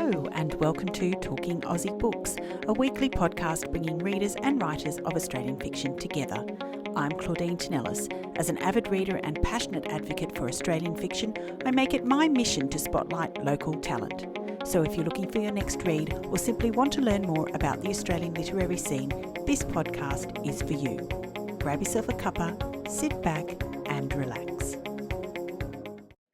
Hello and welcome to Talking Aussie Books, a weekly podcast bringing readers and writers of Australian fiction together. I'm Claudine Tinellis. As an avid reader and passionate advocate for Australian fiction, I make it my mission to spotlight local talent. So if you're looking for your next read or simply want to learn more about the Australian literary scene, this podcast is for you. Grab yourself a cuppa, sit back and relax.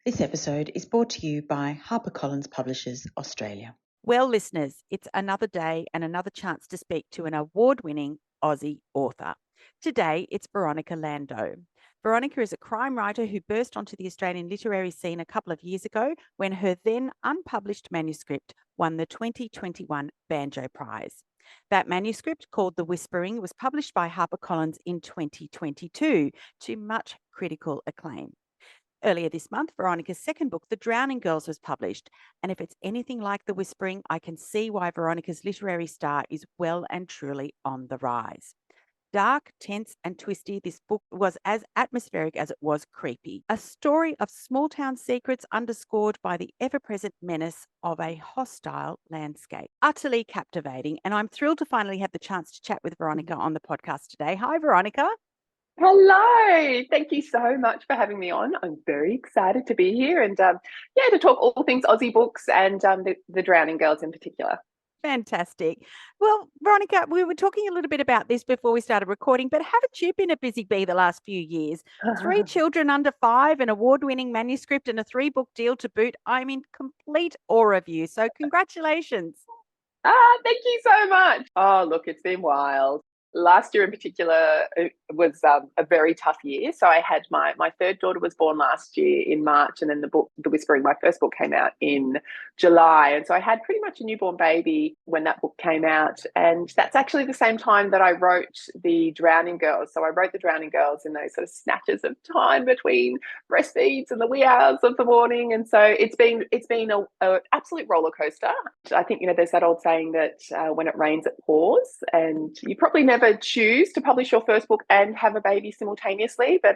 This episode is brought to you by HarperCollins Publishers Australia. Well, listeners, it's another day and another chance to speak to an award-winning Aussie author. Today, it's Veronica Lando. Veronica is a crime writer who burst onto the Australian literary scene a couple of years ago when her then unpublished manuscript won the 2021 Banjo Prize. That manuscript, called The Whispering, was published by HarperCollins in 2022 to much critical acclaim. Earlier this month, Veronica's second book, The Drowning Girls, was published. And if it's anything like The Whispering, I can see why Veronica's literary star is well and truly on the rise. Dark, tense, and twisty, this book was as atmospheric as it was creepy. A story of small-town secrets underscored by the ever-present menace of a hostile landscape. Utterly captivating, and I'm thrilled to finally have the chance to chat with Veronica on the podcast today. Hi, Veronica. Hello, thank you so much for having me on. I'm very excited to be here and to talk all things Aussie books and the Drowning Girls in particular. Fantastic. Well, Veronica, we were talking a little bit about this before we started recording, but haven't you been a busy bee the last few years? 3 children under 5, an award-winning manuscript and a 3-book deal to boot. I'm in complete awe of you. So congratulations. Thank you so much. Oh, look, it's been wild. Last year in particular was a very tough year. So I had my third daughter was born last year in March, and then the book, The Whispering, my first book, came out in July. And so I had pretty much a newborn baby when that book came out. And that's actually the same time that I wrote The Drowning Girls. So I wrote The Drowning Girls in those sort of snatches of time between breastfeeds and the wee hours of the morning. And so it's been a absolute roller coaster. I think, there's that old saying that when it rains, it pours, and you probably never choose to publish your first book and have a baby simultaneously, but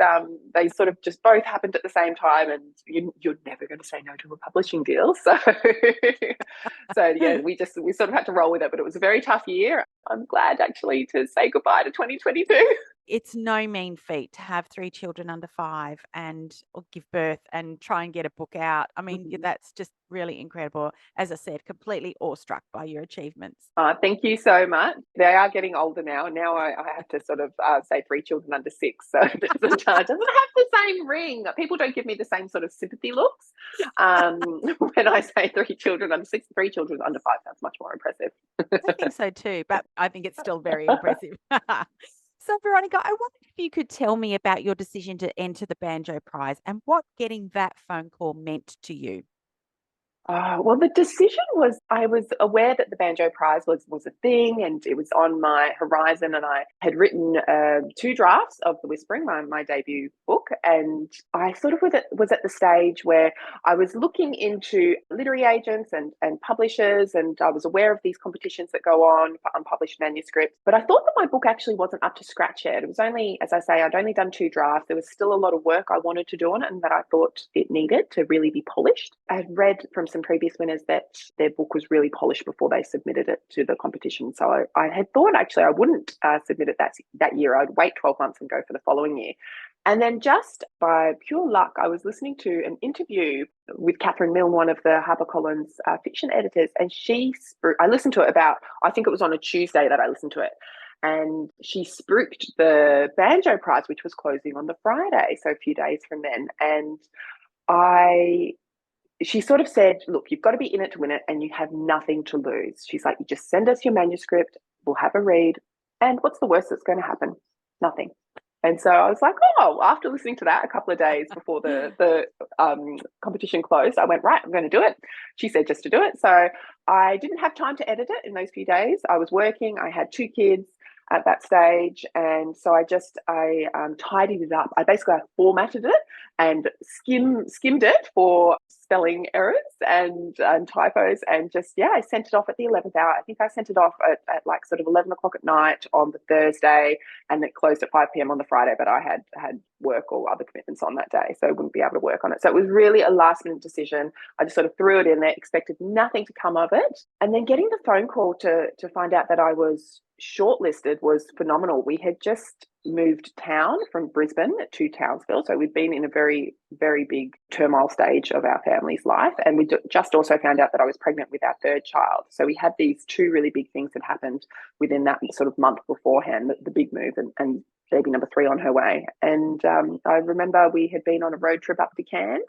they sort of just both happened at the same time, and you're never going to say no to a publishing deal. So yeah, we sort of had to roll with it, but it was a very tough year. I'm glad actually to say goodbye to 2022. It's no mean feat to have 3 children under 5 and give birth and try and get a book out. I mean, that's just really incredible. As I said, completely awestruck by your achievements. Thank you so much. They are getting older now, and now I have to sort of say 3 children under 6, so it doesn't have the same ring. People don't give me the same sort of sympathy looks when I say 3 children under 6. 3 children under 5 sounds much more impressive. I think so too, but I think it's still very impressive. So, Veronica, I wonder if you could tell me about your decision to enter the Banjo Prize and what getting that phone call meant to you. Well, the decision was, I was aware that the Banjo Prize was a thing, and it was on my horizon, and I had written 2 drafts of The Whispering, my debut book, and I sort of was at the stage where I was looking into literary agents and publishers, and I was aware of these competitions that go on for unpublished manuscripts, but I thought that my book actually wasn't up to scratch yet. It was only, as I say, I'd only done 2 drafts. There was still a lot of work I wanted to do on it and that I thought it needed to really be polished. I had read from some previous winners that their book was really polished before they submitted it to the competition. So I had thought actually I wouldn't submit it that year. I'd wait 12 months and go for the following year. And then just by pure luck, I was listening to an interview with Catherine Milne, one of the HarperCollins fiction editors, and I listened to it I think it was on a Tuesday that I listened to it. And she spruiked the Banjo Prize, which was closing on the Friday, so a few days from then. And she sort of said, look, you've got to be in it to win it, and you have nothing to lose. She's like, you just send us your manuscript, we'll have a read, and what's the worst that's going to happen? Nothing. And so I was like, after listening to that a couple of days before the competition closed, I went, right, I'm going to do it. She said just to do it. So I didn't have time to edit it in those few days. I was working. I had 2 kids. at that stage. And so I tidied it up. I formatted it and skimmed it for spelling errors and typos, and I sent it off at the 11th hour. I think I sent it off at like sort of 11 o'clock at night on the Thursday, and it closed at 5 p.m. on the Friday, but I had work or other commitments on that day, so I wouldn't be able to work on it. So it was really a last minute decision. I just sort of threw it in there, expected nothing to come of it. And then getting the phone call to find out that I was shortlisted was phenomenal. We had just moved town from Brisbane to Townsville, so we'd been in a very, very big turmoil stage of our family's life, and we just also found out that I was pregnant with our third child. So we had these two really big things that happened within that sort of month beforehand, the big move and baby number 3 on her way. And I remember we had been on a road trip up to Cairns,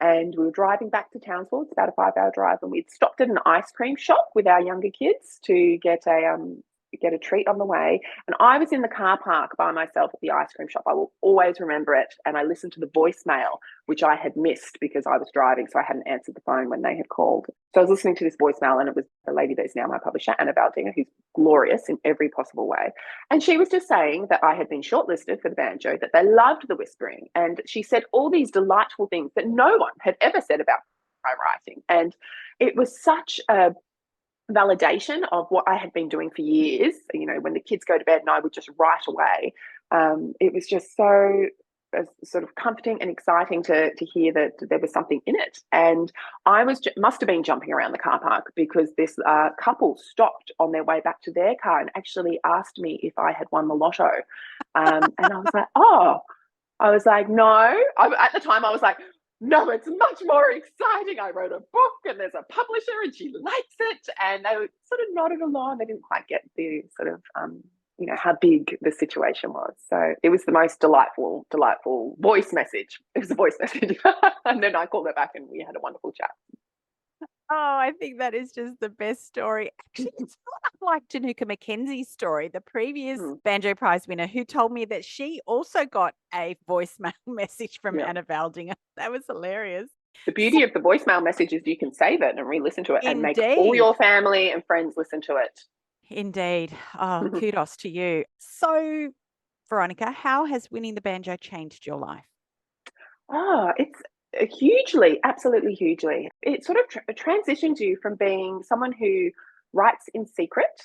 and we were driving back to Townsville. It's about a 5-hour drive, and we'd stopped at an ice cream shop with our younger kids to get a treat on the way. And I was in the car park by myself at the ice cream shop. I will always remember it. And I listened to the voicemail, which I had missed because I was driving, so I hadn't answered the phone when they had called. So I was listening to this voicemail, and it was the lady that is now my publisher, Anna Baldinger, who's glorious in every possible way. And she was just saying that I had been shortlisted for the Banjo, that they loved the whispering. And she said all these delightful things that no one had ever said about my writing. And it was such a validation of what I had been doing for years. You know, when the kids go to bed and I would just write away. It was just so sort of comforting and exciting to hear that there was something in it. And I must have been jumping around the car park because this couple stopped on their way back to their car and actually asked me if I had won the lotto. And I was like, oh, I was like, no. At the time I was like, no, it's much more exciting. I wrote a book and there's a publisher and she likes it. And they sort of nodded along. They didn't quite get the sort of, how big the situation was. So it was the most delightful voice message. It was a voice message. And then I called her back and we had a wonderful chat. Oh, I think that is just the best story. Actually, it's not unlike Januka Mackenzie's story, the previous Banjo Prize winner, who told me that she also got a voicemail message from Anna Baldinger. That was hilarious. The beauty of the voicemail message is you can save it and re-listen to it and make all your family and friends listen to it. Indeed. Oh, kudos to you. So, Veronica, how has winning the Banjo changed your life? Oh, it's hugely, absolutely hugely. It sort of transitions you from being someone who writes in secret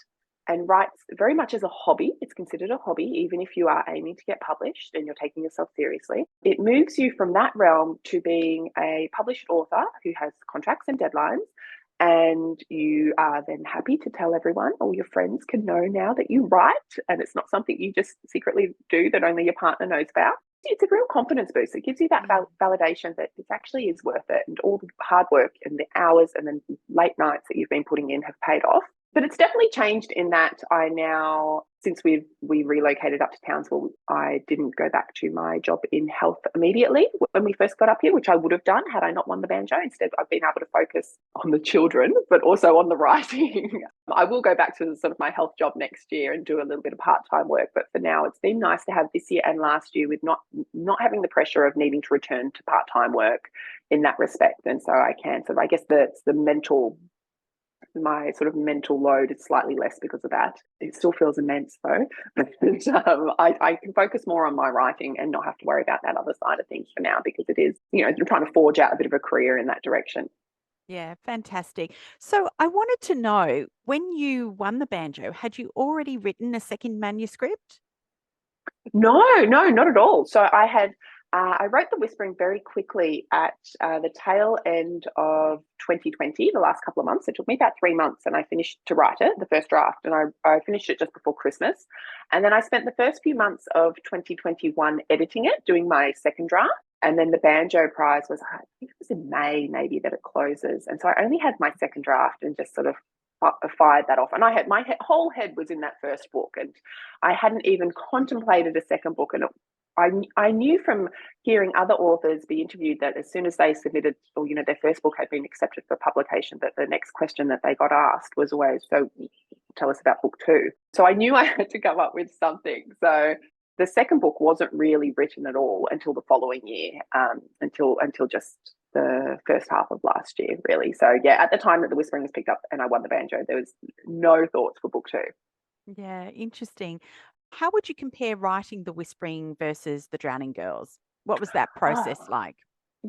and writes very much as a hobby. It's considered a hobby, even if you are aiming to get published and you're taking yourself seriously. It moves you from that realm to being a published author who has contracts and deadlines. And you are then happy to tell everyone, all your friends can know now that you write, and it's not something you just secretly do that only your partner knows about. It's a real confidence boost. It gives you that validation that this actually is worth it, and all the hard work and the hours and then late nights that you've been putting in have paid off. But it's definitely changed in that I now, since we relocated up to Townsville, I didn't go back to my job in health immediately when we first got up here, which I would have done had I not won the Banjo. Instead, I've been able to focus on the children, but also on the writing. I will go back to sort of my health job next year and do a little bit of part-time work. But for now, it's been nice to have this year and last year with not having the pressure of needing to return to part-time work in that respect. And so I can sort of, I guess my sort of mental load is slightly less because of that. It still feels immense though. But I can focus more on my writing and not have to worry about that other side of things for now, because it is, I'm trying to forge out a bit of a career in that direction. Yeah, fantastic. So I wanted to know, when you won the Banjo, had you already written a second manuscript? No, not at all. So I wrote The Whispering very quickly at the tail end of 2020, the last couple of months. It took me about 3 months and I finished to write it, the first draft, and I finished it just before Christmas. And then I spent the first few months of 2021 editing it, doing my second draft. And then the Banjo Prize was, I think it was in May maybe that it closes. And so I only had my second draft and just sort of fired that off. And I had my whole head was in that first book, and I hadn't even contemplated a second book. And I knew from hearing other authors be interviewed that as soon as they submitted, or their first book had been accepted for publication, that the next question that they got asked was always, so tell us about book 2. So I knew I had to come up with something. So the second book wasn't really written at all until the following year, until just the first half of last year, really. So yeah, at the time that The Whispering was picked up and I won the Banjo, there was no thoughts for book 2. Yeah, interesting. How would you compare writing The Whispering versus The Drowning Girls? What was that Oh, process like?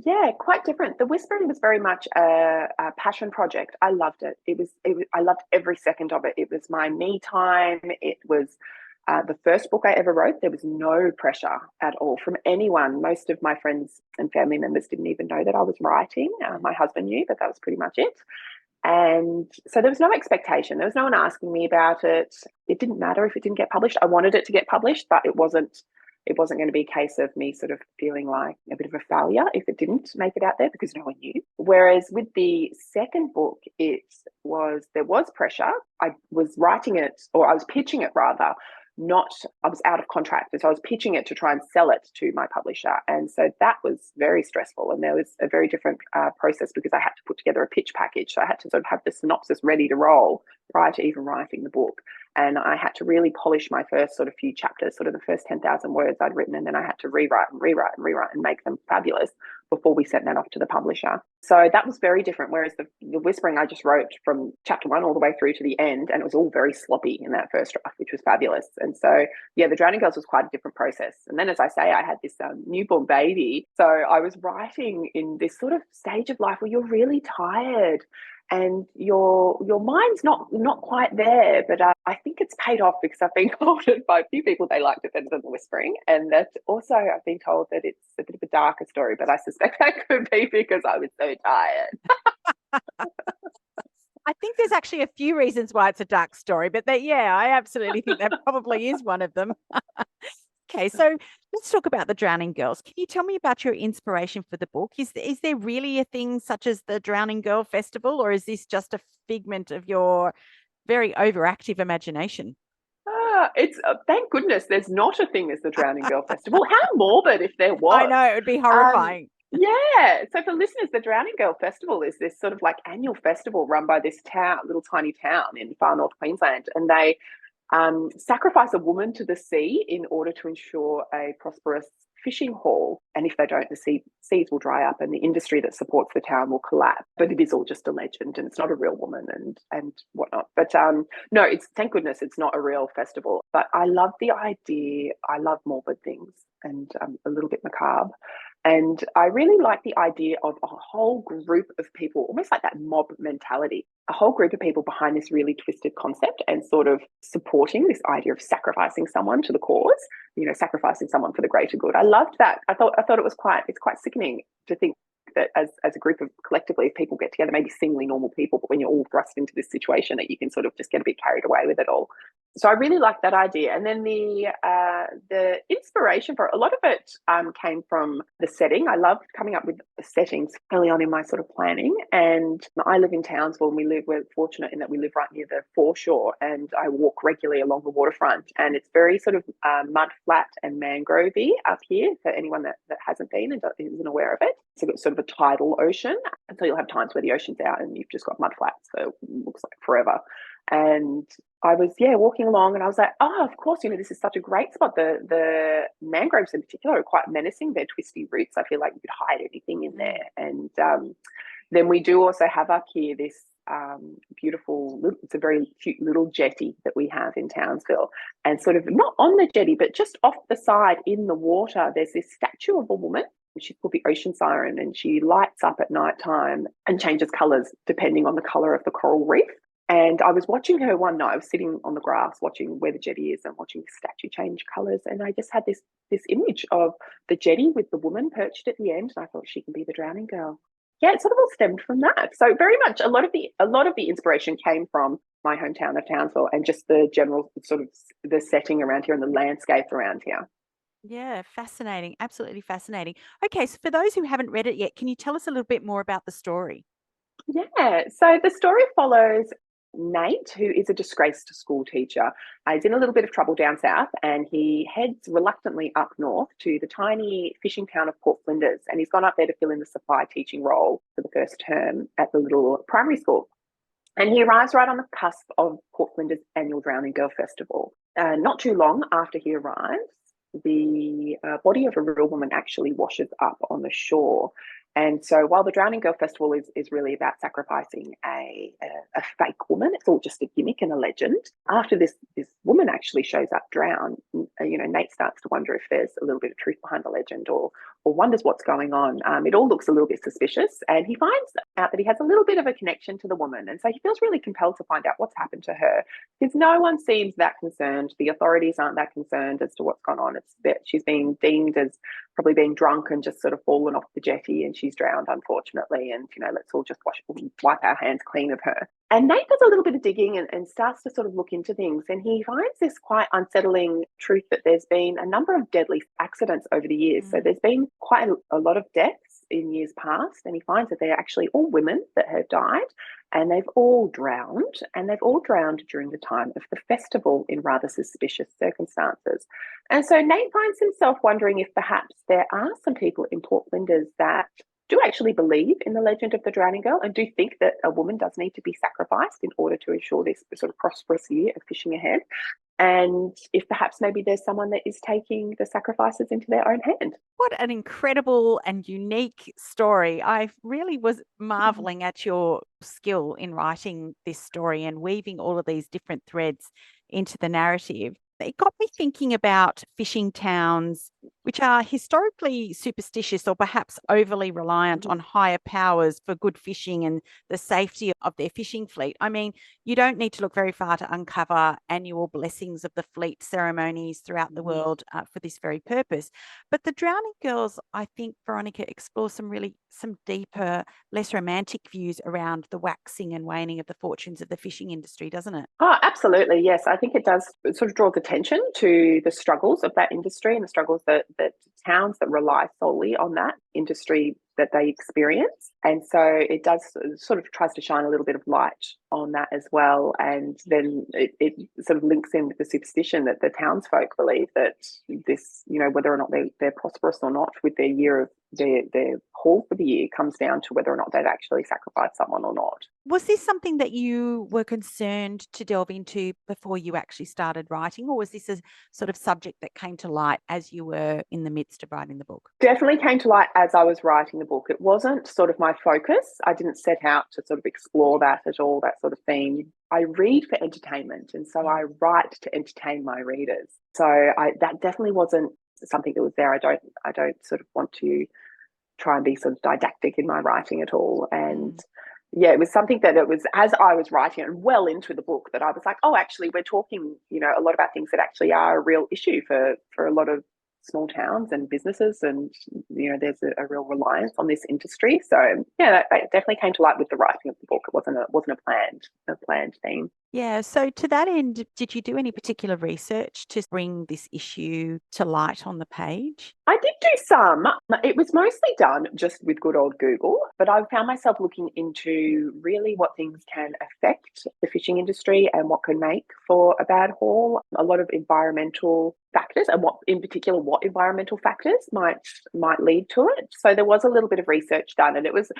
yeah, quite different. The Whispering was very much a passion project. I loved it. I loved every second of it. It was my me time. It was the first book I ever wrote. There was no pressure at all from anyone. Most of my friends and family members didn't even know that I was writing. My husband knew, but that was pretty much it. And so there was no expectation. There was no one asking me about it. It didn't matter if it didn't get published. I wanted it to get published, but it wasn't going to be a case of me sort of feeling like a bit of a failure if it didn't make it out there because no one knew. Whereas with the second book, there was pressure. I was writing it, or I was pitching it rather, not I was out of contract. And so I was pitching it to try and sell it to my publisher. And so that was very stressful. And there was a very different process because I had to put together a pitch package. So I had to sort of have the synopsis ready to roll prior to even writing the book. And I had to really polish my first sort of few chapters, sort of the first 10,000 words I'd written. And then I had to rewrite and rewrite and rewrite and make them fabulous before we sent that off to the publisher. So that was very different. Whereas the Whispering, I just wrote from chapter one all the way through to the end. And it was all very sloppy in that first draft, which was fabulous. And so, yeah, The Drowning Girls was quite a different process. And then, as I say, I had this newborn baby. So I was writing in this sort of stage of life where you're really tired and your mind's not quite there, but I think it's paid off because I've been told it by a few people they liked it better than The Whispering, and that also I've been told that it's a bit of a darker story, but I suspect that could be because I was so tired. I think there's actually a few reasons why it's a dark story, but yeah, I absolutely think that probably is one of them. Okay, so let's talk about The Drowning Girls. Can you tell me about your inspiration for the book? Is there really a thing such as the Drowning Girl Festival, or is this just a figment of your very overactive imagination? It's thank goodness there's not a thing as the Drowning Girl Festival. How morbid if there I was. know, it would be Um, horrifying. yeah. So for listeners, the Drowning Girl Festival is this sort of like annual festival run by this town, little tiny town in far north Queensland, and they sacrifice a woman to the sea in order to ensure a prosperous fishing haul. And if they don't, the seas will dry up and the industry that supports the town will collapse. But it is all just a legend and it's not a real woman and whatnot. But no, it's thank goodness it's not a real festival. But I love the idea. I love morbid things and a little bit macabre. And I really like the idea of a whole group of people, almost like that mob mentality, a whole group of people behind this really twisted concept and sort of supporting this idea of sacrificing someone to the cause, sacrificing someone for the greater good. I loved that. I thought it's quite sickening to think that as a group of collectively if people get together, maybe seemingly normal people, but when you're all thrust into this situation that you can sort of just get a bit carried away with it all. So I really like that idea. And then the inspiration for it, a lot of it came from the setting. I loved coming up with the settings early on in my sort of planning. And I live in Townsville, and we're fortunate in that we live right near the foreshore, and I walk regularly along the waterfront. And it's very sort of mud flat and mangrovey up here for anyone that hasn't been and isn't aware of it. So it's sort of a tidal ocean. And so you'll have times where the ocean's out and you've just got mud flats, so it looks like forever. And I was, walking along and I was like, oh, of course, this is such a great spot. The mangroves in particular are quite menacing. They're twisty roots. I feel like you could hide anything in there. And then we do also have up here this beautiful, it's a very cute little jetty that we have in Townsville. And sort of not on the jetty, but just off the side in the water, there's this statue of a woman. She's called the Ocean Siren, and she lights up at night time and changes colours depending on the colour of the coral reef. And I was watching her one night. I was sitting on the grass watching where the jetty is and watching the statue change colours. And I just had this image of the jetty with the woman perched at the end. And I thought she can be the drowning girl. Yeah, it sort of all stemmed from that. So very much a lot of the inspiration came from my hometown of Townsville and just the general sort of the setting around here and the landscape around here. Yeah, fascinating. Absolutely fascinating. Okay, so for those who haven't read it yet, can you tell us a little bit more about the story? Yeah, so the story follows Nate, who is a disgraced school teacher. He's in a little bit of trouble down south and he heads reluctantly up north to the tiny fishing town of Port Flinders. And he's gone up there to fill in the supply teaching role for the first term at the little primary school. And he arrives right on the cusp of Port Flinders' annual Drowning Girl Festival. Not too long after he arrives, the body of a real woman actually washes up on the shore. And so while the Drowning Girl Festival is really about sacrificing a fake woman. It's all just a gimmick and a legend. After this woman actually shows up drowned, Nate starts to wonder if there's a little bit of truth behind the legend, or wonders what's going on. It all looks a little bit suspicious, and he finds out that he has a little bit of a connection to the woman, and so he feels really compelled to find out what's happened to her, because no one seems that concerned. The authorities aren't that concerned as to what's gone on. It's that she's being deemed as probably being drunk and just sort of fallen off the jetty, and she's drowned, unfortunately, and let's all just wipe our hands clean of her. And Nate does a little bit of digging and starts to sort of look into things, and he finds this quite unsettling truth that there's been a number of deadly accidents over the years. So there's been quite a lot of deaths in years past, and he finds that they're actually all women that have died, and they've all drowned, during the time of the festival in rather suspicious circumstances. And so Nate finds himself wondering if perhaps there are some people in Port Flinders that do actually believe in the legend of the drowning girl and do think that a woman does need to be sacrificed in order to ensure this sort of prosperous year of fishing ahead. And if perhaps maybe there's someone that is taking the sacrifices into their own hand. What an incredible and unique story. I really was marveling at your skill in writing this story and weaving all of these different threads into the narrative. It got me thinking about fishing towns, which are historically superstitious or perhaps overly reliant on higher powers for good fishing and the safety of their fishing fleet. I mean, you don't need to look very far to uncover annual blessings of the fleet ceremonies throughout the world for this very purpose. But the Drowning Girls, I think, Veronica, explore some deeper, less romantic views around the waxing and waning of the fortunes of the fishing industry, doesn't it? Oh, absolutely. Yes. I think it does. It sort of draws attention to the struggles of that industry and the struggles that towns that rely solely on that industry that they experience. And so it does sort of tries to shine a little bit of light on that as well. And then it sort of links in with the superstition that the townsfolk believe that this, whether or not they're prosperous or not with their year of their haul for the year comes down to whether or not they've actually sacrificed someone or not. Was this something that you were concerned to delve into before you actually started writing, or was this a sort of subject that came to light as you were in the midst of writing the book? Definitely came to light as I was writing the book. It wasn't sort of my focus. I didn't set out to sort of explore that at all, that sort of theme. I read for entertainment, and so I write to entertain my readers. So that definitely wasn't something that was there. I don't sort of want to try and be sort of didactic in my writing at all. And yeah, it was something that it was as I was writing and well into the book that I was like, oh, actually, we're talking, a lot about things that actually are a real issue for a lot of small towns and businesses, and there's a real reliance on this industry. So yeah, that definitely came to light with the writing of the book. It wasn't a planned theme. Yeah. So to that end, did you do any particular research to bring this issue to light on the page? I did do some. It was mostly done just with good old Google, but I found myself looking into really what things can affect the fishing industry and what can make for a bad haul. A lot of environmental factors, and what environmental factors might lead to it. So there was a little bit of research done, and it was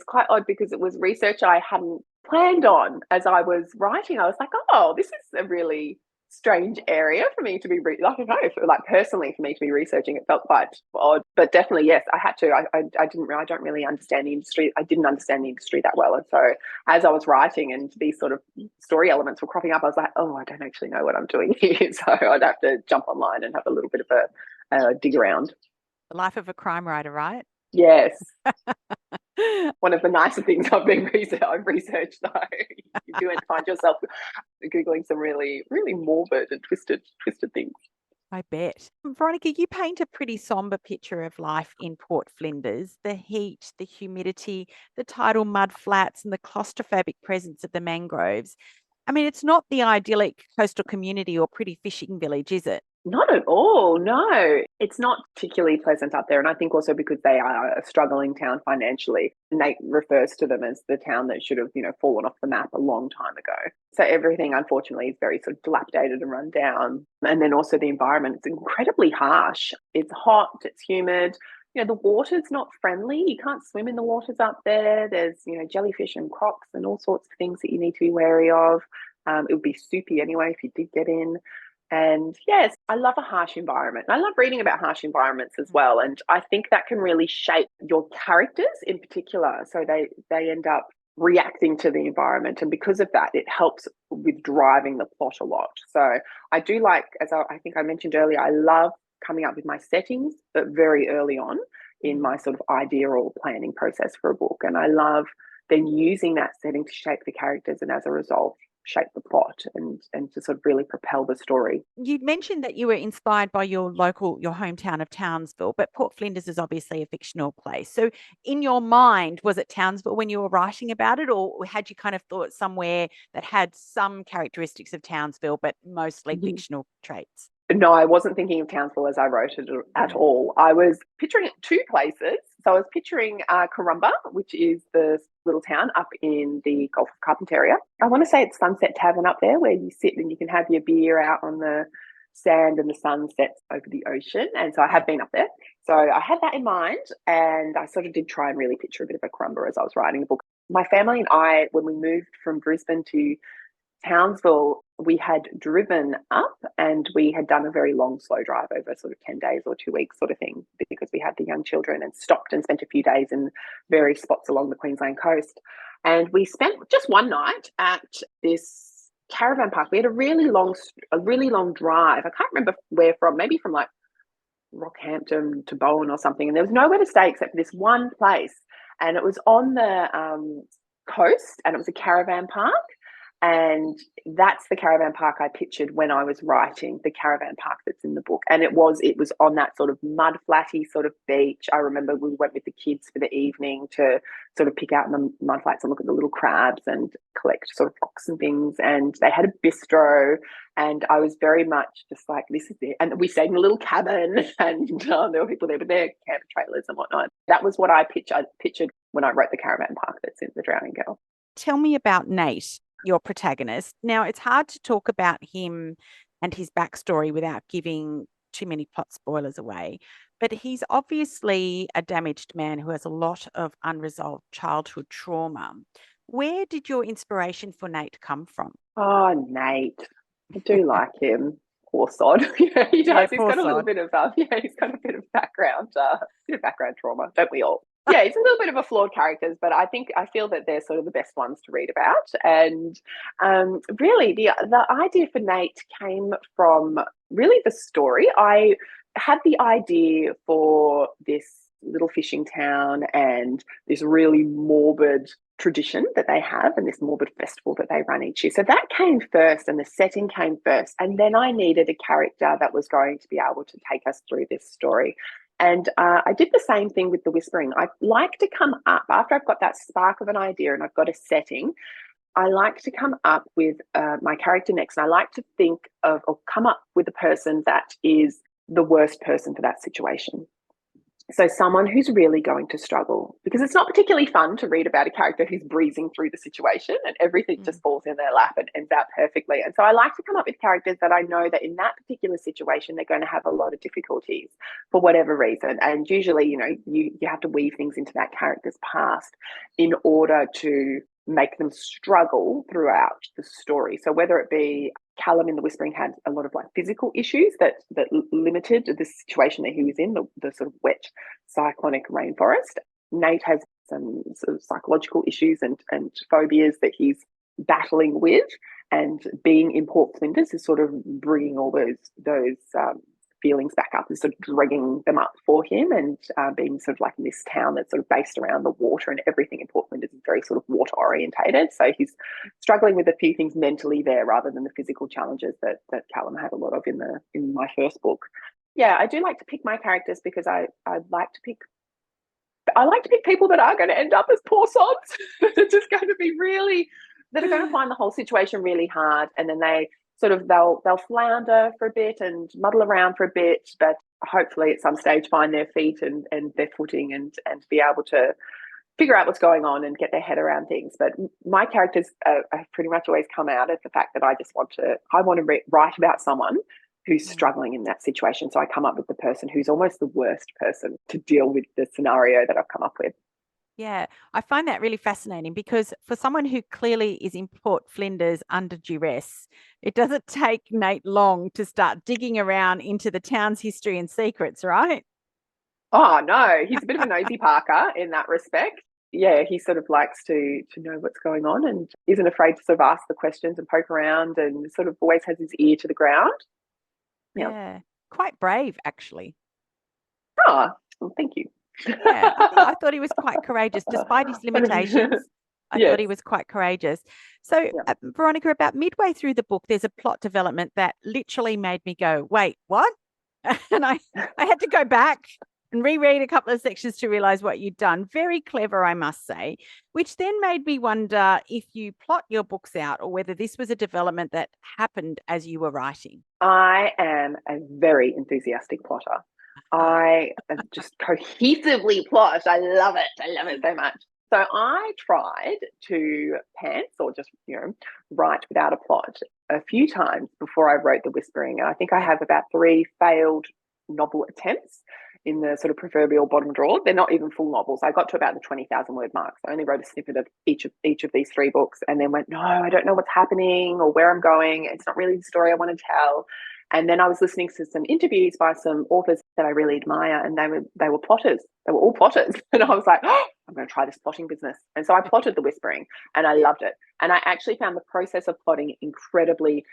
quite odd because it was research I hadn't planned on as I was writing. I was like, oh, this is a really strange area for me to be personally for me to be researching. It felt quite odd, but definitely yes, I had to. I don't really understand the industry. I didn't understand the industry that well, and so as I was writing and these sort of story elements were cropping up, I was like, oh, I don't actually know what I'm doing here. So I'd have to jump online and have a little bit of a dig around. The life of a crime writer, right? Yes. One of the nicer things I've researched, though, you do find yourself Googling some really, really morbid and twisted things. I bet. Veronica, you paint a pretty somber picture of life in Port Flinders. The heat, the humidity, the tidal mud flats, and the claustrophobic presence of the mangroves. I mean, it's not the idyllic coastal community or pretty fishing village, is it? Not at all, no. It's not particularly pleasant up there. And I think also because they are a struggling town financially, Nate refers to them as the town that should have, fallen off the map a long time ago. So everything, unfortunately, is very sort of dilapidated and run down. And then also the environment, it's incredibly harsh. It's hot, it's humid. The water's not friendly. You can't swim in the waters up there. There's, jellyfish and crocs and all sorts of things that you need to be wary of. It would be soupy anyway if you did get in. And yes, I love a harsh environment. I love reading about harsh environments as well. And I think that can really shape your characters in particular. So they end up reacting to the environment. And because of that, it helps with driving the plot a lot. So I do like, as I think I mentioned earlier, I love coming up with my settings, but very early on in my sort of idea or planning process for a book. And I love then using that setting to shape the characters and as a result, shape the plot and to sort of really propel the story. You mentioned that you were inspired by your hometown of Townsville, but Port Flinders is obviously a fictional place. So in your mind, was it Townsville when you were writing about it, or had you kind of thought somewhere that had some characteristics of Townsville, but mostly fictional traits? No, I wasn't thinking of Townsville as I wrote it at all. I was picturing two places. So I was picturing Corumba, which is the little town up in the Gulf of Carpentaria. I want to say it's Sunset Tavern up there, where you sit and you can have your beer out on the sand and the sun sets over the ocean. And so I have been up there. So I had that in mind, and I sort of did try and really picture a bit of a Corumba as I was writing the book. My family and I, when we moved from Brisbane to Townsville, we had driven up and we had done a very long slow drive over sort of 10 days or 2 weeks sort of thing, because we had the young children, and stopped and spent a few days in various spots along the Queensland coast. And we spent just one night at this caravan park. We had a really long drive. I can't remember where from, maybe from like Rockhampton to Bowen or something. And there was nowhere to stay except for this one place. And it was on the coast, and it was a caravan park. And that's the caravan park I pictured when I was writing the caravan park that's in the book. And it was on that sort of mud flatty sort of beach. I remember we went with the kids for the evening to sort of pick out the mud flats and look at the little crabs and collect sort of rocks and things. And they had a bistro, and I was very much just like, this is it. And we stayed in a little cabin, and there were people there with their camper trailers and whatnot. That was what I pictured when I wrote the caravan park that's in The Drowning Girl. Tell me about Nate, your protagonist. Now, it's hard to talk about him and his backstory without giving too many plot spoilers away, but he's obviously a damaged man who has a lot of unresolved childhood trauma. Where did your inspiration for Nate come from? Oh, Nate. I do like him. Poor sod. Yeah, he does. Yeah, he's got a little bit of he's got a bit of background trauma, don't we all? Yeah, he's a little bit of a flawed character, but I feel that they're sort of the best ones to read about. And really, the idea for Nate came from really the story. I had the idea for this little fishing town and this really morbid tradition that they have, and this morbid festival that they run each year. So that came first, and the setting came first. And then I needed a character that was going to be able to take us through this story. And I did the same thing with The Whispering. I like to come up, after I've got that spark of an idea and I've got a setting, I like to come up with my character next. And I like to think of, or come up with a person that is the worst person for that situation. So someone who's really going to struggle, because it's not particularly fun to read about a character who's breezing through the situation and everything just falls in their lap and ends out perfectly. And so I like to come up with characters that I know that in that particular situation, they're going to have a lot of difficulties for whatever reason. And usually, you have to weave things into that character's past in order to make them struggle throughout the story. So whether it be Callum in The Whispering had a lot of like physical issues that limited the situation that he was in, the sort of wet cyclonic rainforest. Nate has some sort of psychological issues and phobias that he's battling with, and being in Port Flinders is sort of bringing all those feelings back up and sort of dragging them up for him, and being sort of like in this town that's sort of based around the water, and everything in Port Flinders is very sort of water orientated. So he's struggling with a few things mentally there rather than the physical challenges that Callum had a lot of in my first book. Yeah, I do like to pick my characters because I like to pick people that are going to end up as poor sods. They're just going to be that are going to find the whole situation really hard, and then they'll flounder for a bit and muddle around for a bit, but hopefully at some stage find their feet and their footing and be able to figure out what's going on and get their head around things. But my characters have pretty much always come out of the fact that I want to write about someone who's struggling in that situation. So I come up with the person who's almost the worst person to deal with the scenario that I've come up with. Yeah, I find that really fascinating, because for someone who clearly is in Port Flinders under duress, it doesn't take Nate long to start digging around into the town's history and secrets, right? Oh, no, he's a bit of a nosy Parker in that respect. he sort of likes to know what's going on and isn't afraid to sort of ask the questions and poke around and sort of always has his ear to the ground. Yeah. Yeah. Quite brave, actually. Oh, well, thank you. Yeah, I thought he was quite courageous, despite his limitations. I thought he Yes. was quite courageous. So, Yeah. Veronica, about midway through the book, there's a plot development that literally made me go, "Wait, what?" And I had to go back and reread a couple of sections to realize what you'd done. Very clever, I must say. Which then made me wonder if you plot your books out, or whether this was a development that happened as you were writing. I am a very enthusiastic plotter. I just cohesively plot. I love it. I love it so much. So I tried to pants or just, write without a plot a few times before I wrote The Whispering. And I think I have about 3 failed novel attempts in the sort of proverbial bottom drawer. They're not even full novels. I got to about the 20,000 word mark. So I only wrote a snippet of each of these 3 books and then went, no, I don't know what's happening or where I'm going. It's not really the story I want to tell. And then I was listening to some interviews by some authors that I really admire, and they were plotters. They were all plotters. And I was like, oh, I'm going to try this plotting business. And so I plotted The Whispering and I loved it. And I actually found the process of plotting incredibly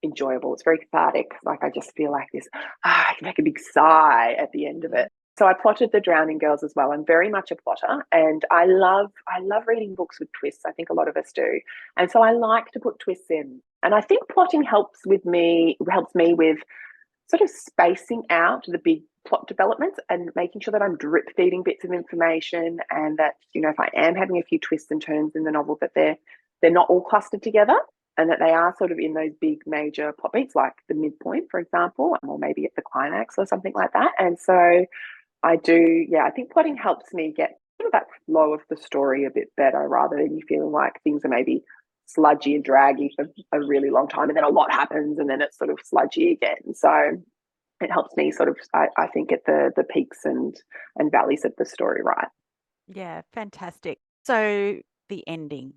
enjoyable. It's very cathartic. Like I just feel like this, I can take a big sigh at the end of it. So I plotted The Drowning Girls as well. I'm very much a plotter, and I love reading books with twists. I think a lot of us do. And so I like to put twists in. And I think plotting helps me with sort of spacing out the big plot developments and making sure that I'm drip feeding bits of information, and that, if I am having a few twists and turns in the novel, that they're not all clustered together, and that they are sort of in those big major plot beats, like the midpoint, for example, or maybe at the climax or something like that. And so I think plotting helps me get sort of that flow of the story a bit better, rather than you feeling like things are maybe sludgy and draggy for a really long time and then a lot happens and then it's sort of sludgy again. So it helps me sort of, I think, get the peaks and valleys of the story right. Yeah, fantastic. So the ending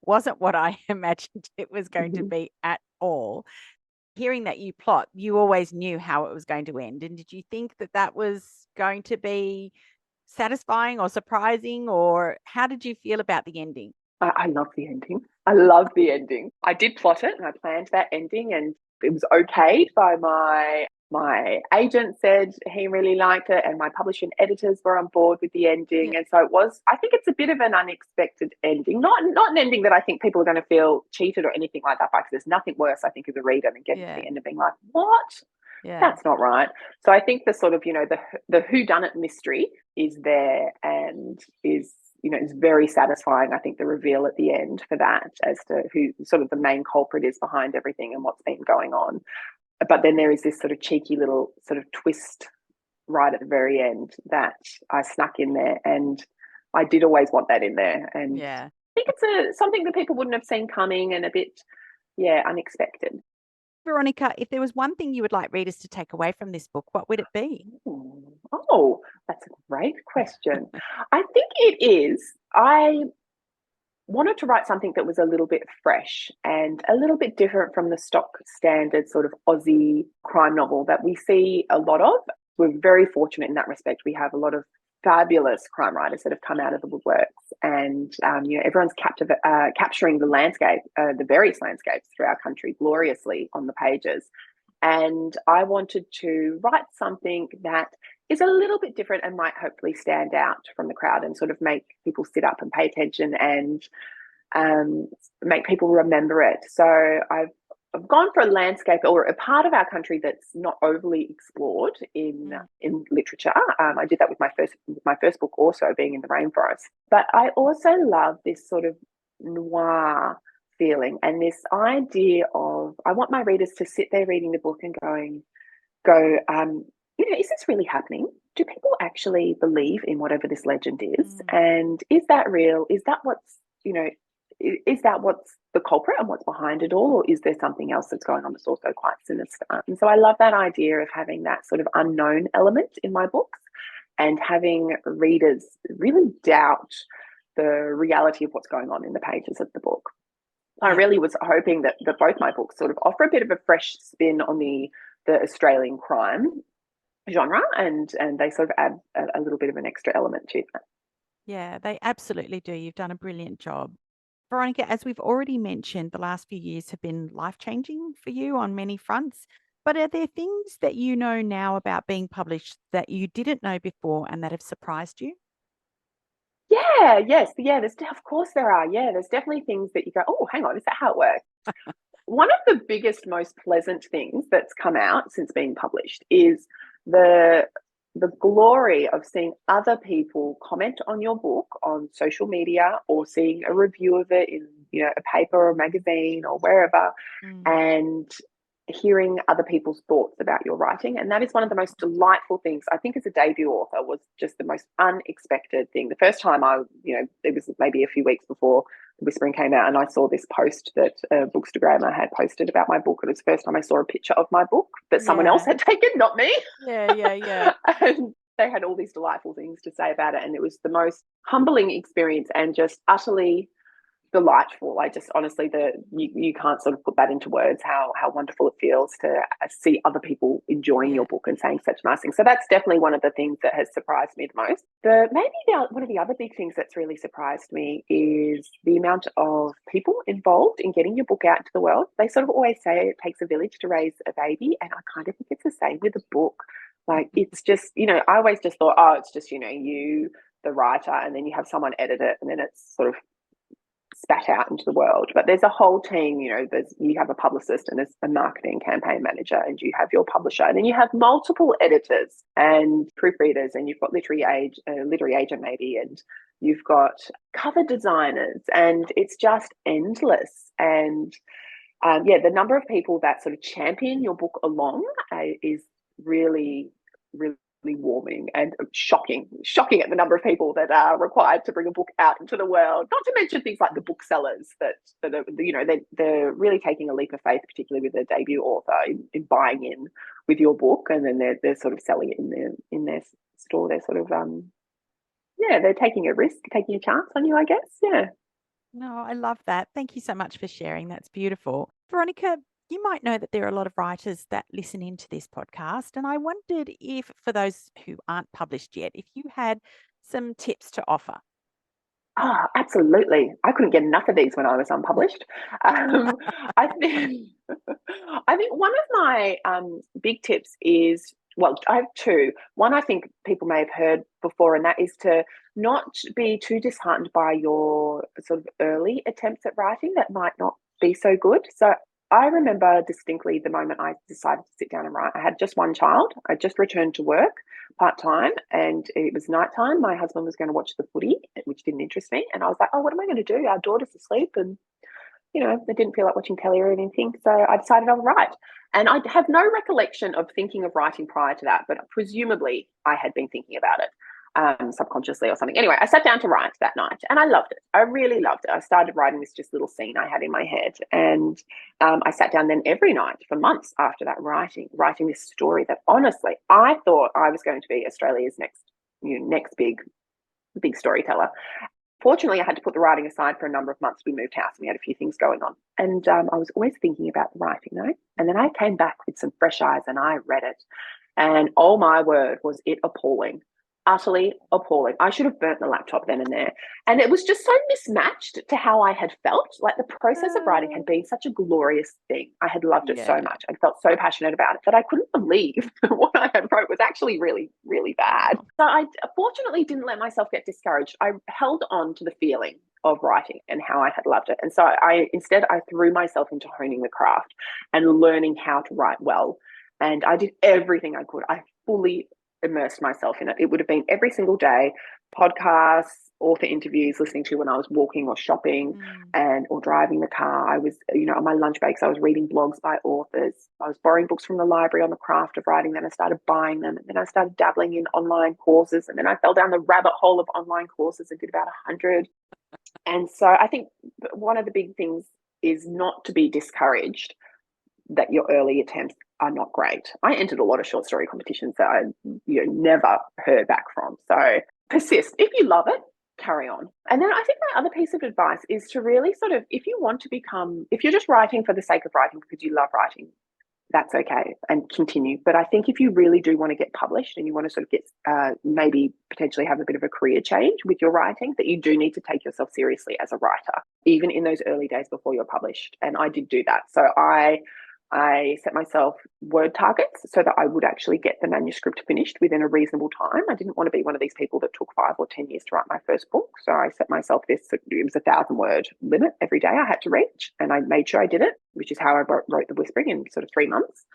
wasn't what I imagined it was going to be at all. Hearing that you plot, you always knew how it was going to end. And did you think that that was going to be satisfying or surprising, or how did you feel about the ending? I love the ending. I love the ending. I did plot it and I planned that ending, and it was okayed by my agent. Said he really liked it, and my publisher and editors were on board with the ending. Yeah. And so it was, I think it's a bit of an unexpected ending. Not an ending that I think people are going to feel cheated or anything like that, because there's nothing worse, I think, as a reader than getting to the end and being like, what? Yeah. That's not right. So I think the sort of, the whodunit mystery is there, and is very satisfying. I think the reveal at the end for that, as to who sort of the main culprit is behind everything and what's been going on. But then there is this sort of cheeky little sort of twist right at the very end that I snuck in there, and I did always want that in there. And Yeah. I think it's something that people wouldn't have seen coming, and a bit, unexpected. Veronica, if there was one thing you would like readers to take away from this book, what would it be? Oh, that's a great question. I think it is. I wanted to write something that was a little bit fresh and a little bit different from the stock standard sort of Aussie crime novel that we see a lot of. We're very fortunate in that respect. We have a lot of fabulous crime writers that have come out of the woodworks, and everyone's capturing the landscape, the various landscapes through our country gloriously on the pages. And I wanted to write something that is a little bit different and might hopefully stand out from the crowd and sort of make people sit up and pay attention, and make people remember it. So I've gone for a landscape or a part of our country that's not overly explored in literature. I did that with my first book, also being in the rainforest. But I also love this sort of noir feeling, and this idea of, I want my readers to sit there reading the book and go, is this really happening? Do people actually believe in whatever this legend is? And is that real? Is that what's the culprit and what's behind it all? Or is there something else that's going on that's also quite sinister? And so I love that idea of having that sort of unknown element in my books, and having readers really doubt the reality of what's going on in the pages of the book. I really was hoping that both my books sort of offer a bit of a fresh spin on the Australian crime genre, and they sort of add a little bit of an extra element to that. Yeah, they absolutely do. You've done a brilliant job. Veronica, as we've already mentioned, the last few years have been life-changing for you on many fronts. But are there things that you know now about being published that you didn't know before and that have surprised you? Yeah, yes, yeah, of course there are. Yeah, there's definitely things that you go, "Oh, hang on, is that how it works?" One of the biggest, most pleasant things that's come out since being published is the the glory of seeing other people comment on your book on social media or seeing a review of it in, a paper or a magazine or wherever, Mm. and hearing other people's thoughts about your writing. And that is one of the most delightful things, I think, as a debut author, was just the most unexpected thing. The first time it was maybe a few weeks before The Whispering came out, and I saw this post that a bookstagrammer had posted about my book. And it was the first time I saw a picture of my book that someone else Yeah, had taken, not me. yeah. And they had all these delightful things to say about it. And it was the most humbling experience and just utterly delightful. I just honestly, you can't sort of put that into words, how wonderful it feels to see other people enjoying your Yeah. book and saying such nice things. So that's definitely one of the things that has surprised me the most. One of the other big things that's really surprised me is the amount of people involved in getting your book out into the world. They sort of always say it takes a village to raise a baby, and I kind of think it's the same with a book. Like, it's just, I always just thought, oh, it's just, you, the writer, and then you have someone edit it, and then it's sort of spat out into the world. But there's a whole team, you have a publicist and there's a marketing campaign manager, and you have your publisher, and then you have multiple editors and proofreaders, and you've got literary agent maybe, and you've got cover designers, and it's just endless. And the number of people that sort of champion your book along is really, really warming and shocking at the number of people that are required to bring a book out into the world. Not to mention things like the booksellers that are, they're really taking a leap of faith, particularly with a debut author, in buying in with your book, and then they're sort of selling it in their store. They're sort of they're taking a risk, taking a chance on you, I guess. Yeah. No, I love that. Thank you so much for sharing. That's beautiful. Veronica, you might know that there are a lot of writers that listen into this podcast. And I wondered if, for those who aren't published yet, if you had some tips to offer. Ah, absolutely. I couldn't get enough of these when I was unpublished. Um, I think I think one of my big tips is, well, I have two. One I think people may have heard before, and that is to not be too disheartened by your sort of early attempts at writing that might not be so good. So I remember distinctly the moment I decided to sit down and write. I had just one child. I just returned to work part time, and it was nighttime. My husband was going to watch the footy, which didn't interest me. And I was like, oh, what am I going to do? Our daughter's asleep, and I didn't feel like watching telly or anything. So I decided I would write. And I have no recollection of thinking of writing prior to that, but presumably I had been thinking about it subconsciously or something. Anyway, I sat down to write that night, and I loved it. I really loved it. I started writing this just little scene I had in my head. And I sat down then every night for months after that, writing this story that honestly I thought I was going to be Australia's next big storyteller. Fortunately, I had to put the writing aside for a number of months. We moved house and we had a few things going on. And I was always thinking about the writing, though. And then I came back with some fresh eyes and I read it. And oh my word, was it appalling. Utterly appalling. I should have burnt the laptop then and there. And it was just so mismatched to how I had felt. Like, the process of writing had been such a glorious thing. I had loved it so Yeah. much. I felt so passionate about it that I couldn't believe what I had wrote was actually really, really bad. Oh, So I fortunately didn't let myself get discouraged. I held on to the feeling of writing and how I had loved it. And so I threw myself into honing the craft and learning how to write well. And I did everything I could. I fully immersed myself in it. It would have been every single day, podcasts, author interviews, listening to when I was walking or shopping mm. or driving the car. I was, on my lunch breaks, I was reading blogs by authors. I was borrowing books from the library on the craft of writing. Then I started buying them. And then I started dabbling in online courses. And then I fell down the rabbit hole of online courses and did about 100. And so I think one of the big things is not to be discouraged that your early attempts are not great. I entered a lot of short story competitions that I never heard back from. So persist. If you love it, carry on. And then I think my other piece of advice is to really sort of, if you're just writing for the sake of writing because you love writing, that's okay, and continue. But I think if you really do want to get published and you want to sort of get maybe potentially have a bit of a career change with your writing, that you do need to take yourself seriously as a writer, even in those early days before you're published. And I did do that. So I set myself word targets so that I would actually get the manuscript finished within a reasonable time. I didn't want to be one of these people that took 5 or 10 years to write my first book. So I set myself this, it was 1,000-word limit every day I had to reach, and I made sure I did it, which is how I wrote The Whispering in sort of 3 months.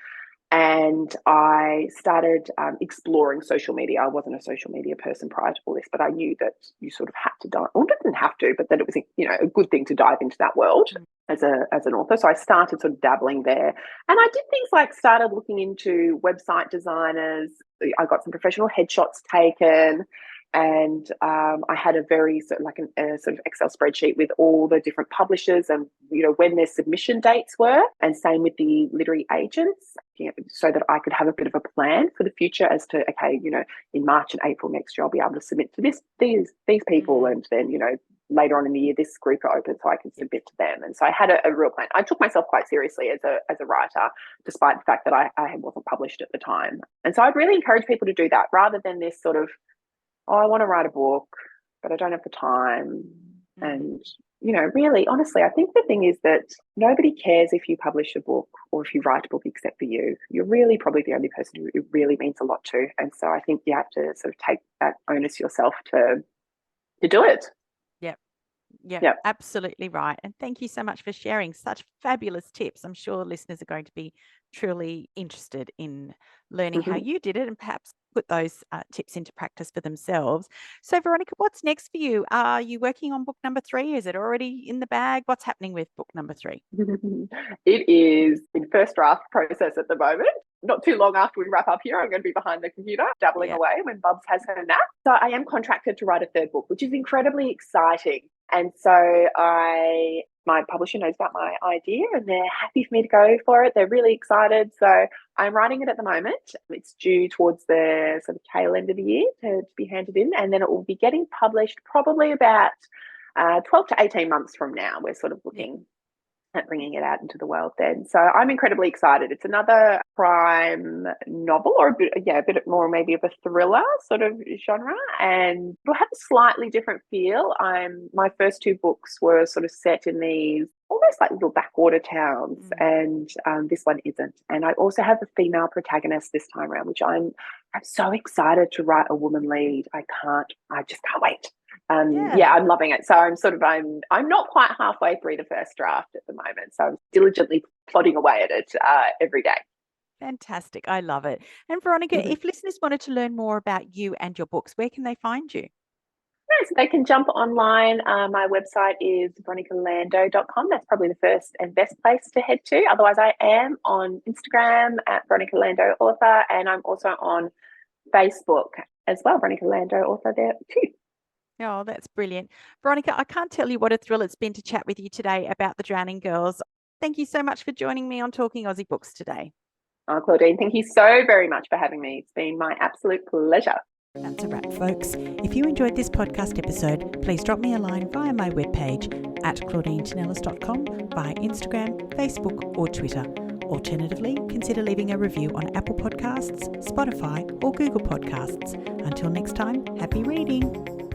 And I started exploring social media. I wasn't a social media person prior to all this, but I knew that you sort of had to dive, or didn't have to, but that it was a good thing to dive into that world as an author. So I started sort of dabbling there, and I did things like started looking into website designers. I got some professional headshots taken. And I had a very sort of Excel spreadsheet with all the different publishers and when their submission dates were, and same with the literary agents, so that I could have a bit of a plan for the future as to in March and April next year I'll be able to submit to these people, and then later on in the year this group are open so I can submit to them. And so I had a real plan. I took myself quite seriously as a writer, despite the fact that I wasn't published at the time. And so I'd really encourage people to do that rather than this sort of, I want to write a book, but I don't have the time. And, really, honestly, I think the thing is that nobody cares if you publish a book or if you write a book except for you. You're really probably the only person who it really means a lot to. And so I think you have to sort of take that onus yourself to do it. Yeah, absolutely right. And thank you so much for sharing such fabulous tips. I'm sure listeners are going to be truly interested in learning how you did it and perhaps put those tips into practice for themselves. So, Veronica, what's next for you? Are you working on book number 3? Is it already in the bag? What's happening with book number 3? It is in first draft process at the moment. Not too long after we wrap up here, I'm going to be behind the computer dabbling away when Bubs has her nap. So I am contracted to write a 3rd book, which is incredibly exciting. And so my publisher knows about my idea and they're happy for me to go for it. They're really excited. So I'm writing it at the moment. It's due towards the sort of tail end of the year to be handed in, and then it will be getting published probably about 12 to 18 months from now. We're sort of looking at bringing it out into the world then. So I'm incredibly excited. It's another crime novel, or a bit more maybe of a thriller sort of genre, and it'll have a slightly different feel. My first 2 books were sort of set in these almost like little backwater towns, and this one isn't. And I also have a female protagonist this time around, which I'm so excited to write a woman lead. I just can't wait. I'm loving it. So I'm not quite halfway through the first draft at the moment. So I'm diligently plodding away at it every day. Fantastic. I love it. And Veronica, if listeners wanted to learn more about you and your books, where can they find you? So they can jump online. My website is veronicalando.com. That's probably the first and best place to head to. Otherwise, I am on Instagram at Veronica Lando Author, and I'm also on Facebook as well, Veronica Lando Author there too. Oh, that's brilliant. Veronica, I can't tell you what a thrill it's been to chat with you today about The Drowning Girls. Thank you so much for joining me on Talking Aussie Books today. Oh, Claudine, thank you so very much for having me. It's been my absolute pleasure. That's a wrap, folks. If you enjoyed this podcast episode, please drop me a line via my webpage at claudinetinellis.com, via Instagram, Facebook or Twitter. Alternatively, consider leaving a review on Apple Podcasts, Spotify or Google Podcasts. Until next time, happy reading.